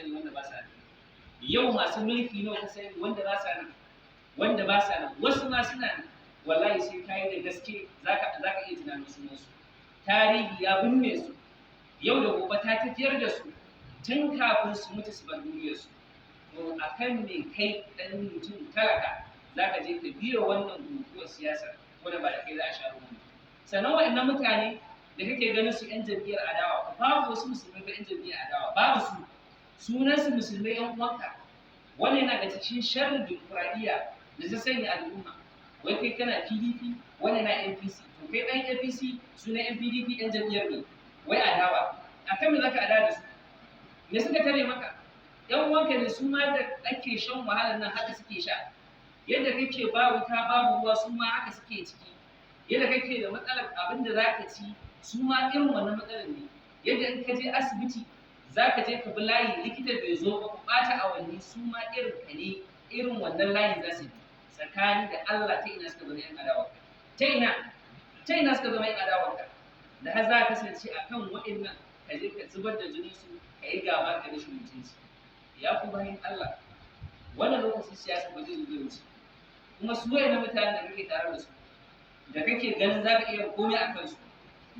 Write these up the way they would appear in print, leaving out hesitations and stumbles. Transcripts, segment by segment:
sani wanda ba sa nan yau masu mulki nawa ka sani wanda ba sa nan wasu ma suna nan wallahi sai kai da gaske zaka iya tunanin sunansu tarihi ya binne su yau da gobe ta tafiyar da su tun kafin su mutu su bar duniyarsu to akan ne kai dan mutum talaka zaka je ka biyo wannan guguwar siyasa wanda ba da kai za a sha ruwan sannan waɗannan mutane da kake ganin su yan jam'iyyar adawa babu wasu musulmai ba yan jam'iyyar adawa babu sunan su musulmai yan uwanka wannan yana da cikin sharrin dimokuraɗiyya da ta sanya al'umma wai kai kana PDP wani na NPC to kai dan APC sunan yan PDP yan jam'iyyar ne wai adawa akan me zaka adawa da su me suka tare maka yan uwanka ne su ma da ake shan wahalar nan haka suke sha yadda kake ba wuta babu ruwa su ma haka suke ciki yadda kake da matsalar abin da zaka ci su ma irin wannan matsalar ne yadda in ka je asibiti zaka je ka bi layi likita bai zo ba ku ɓata awanni su ma irin ka ne irin wannan layin za su bi tsakani da Allah ta ina suka zama yan adawa ta ina suka zama yan adawa da har za ka kasance akan waɗannan ka je ka zubar da jinin su ka yi gaba ka rashin mutunci ya ku bayan Allah wannan lokacin siyasa ba zai zo wuce kuma su wayannan mutanen da kake tare da su da kake ganin za ka iya komai a kansu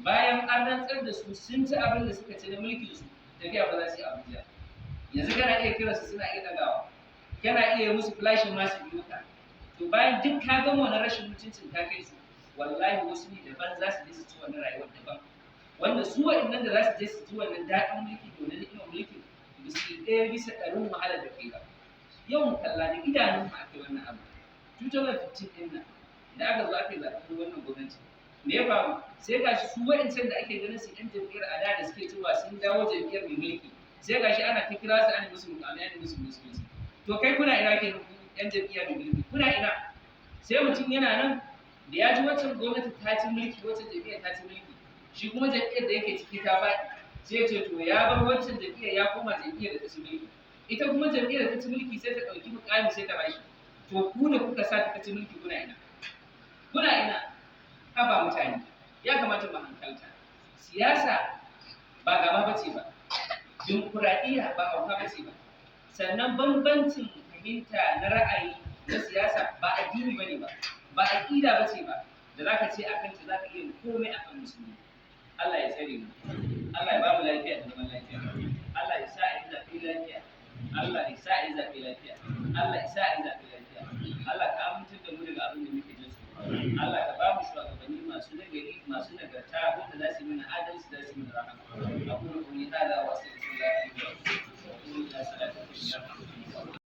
bayan an rantsar da su sun ci abin da suka ci na mulkin su tafiya ba za su yi Abuja yanzu kana iya kira su suna iya dagawa kana iya musu flashin masu biyu ka to bayan duk ka gama wani rashin mutuncin ka kai su wallahi wasu ne daban za su je su ci wannan rayuwar daban wanda su waɗannan da za su je su ci wannan daɗin mulki to na ni'imar mulki ba su ɗaya bisa ɗarin wahalar da kai ba yau mu kalla da idanun mu ake wannan abu 2015 ɗin nan da aka zo aka yi zaɓen wannan gwamnati me ya faru sai gashi su waɗancan da ake ganin su ƴan jam'iyyar ada da suke cewa sun dawo jam'iyyar mai mulki sai gashi ana ta kira su ana musu mukamai ana musu musulunci to kai kuna ina ke ƴan jam'iyyar mai mulki kuna ina sai mutum yana nan da ya ji waccan gwamnati ta ci mulki waccan jam'iyyar ta ci mulki shi kuma jam'iyyar da yake ciki ta faɗi sai ce to ya bar waccan jam'iyyar ya koma jam'iyyar da ta ci mulki ita kuma jam'iyyar da ta ci mulki sai ta ɗauki mukami sai ta bashi to ku da kuka sa ta ci mulki kuna ina haba mutane ya kamata mu hankalta siyasa ba gaba bace ba dimokuraɗiyya ba hauka bace ba sannan bambancin fahimta na ra'ayi na siyasa ba addini bane ba aqida bace ba da zaka ce akan ta zaka iya komai akan musulmi Allah ya tsare mu Allah ya ba mu lafiya da zaman lafiya Allah ya sa a zafi lafiya Allah ya sa a zafi lafiya Allah ya sa a zafi lafiya Allah ka amintar da mu daga abin da muke jin su Allah ka ba mu shugabanni masu nagari masu nagarta wanda za su yi mana adalci za su yi mana rahama aqulu qawli hadha wa astaghfirullahi li wa lakum wa salatu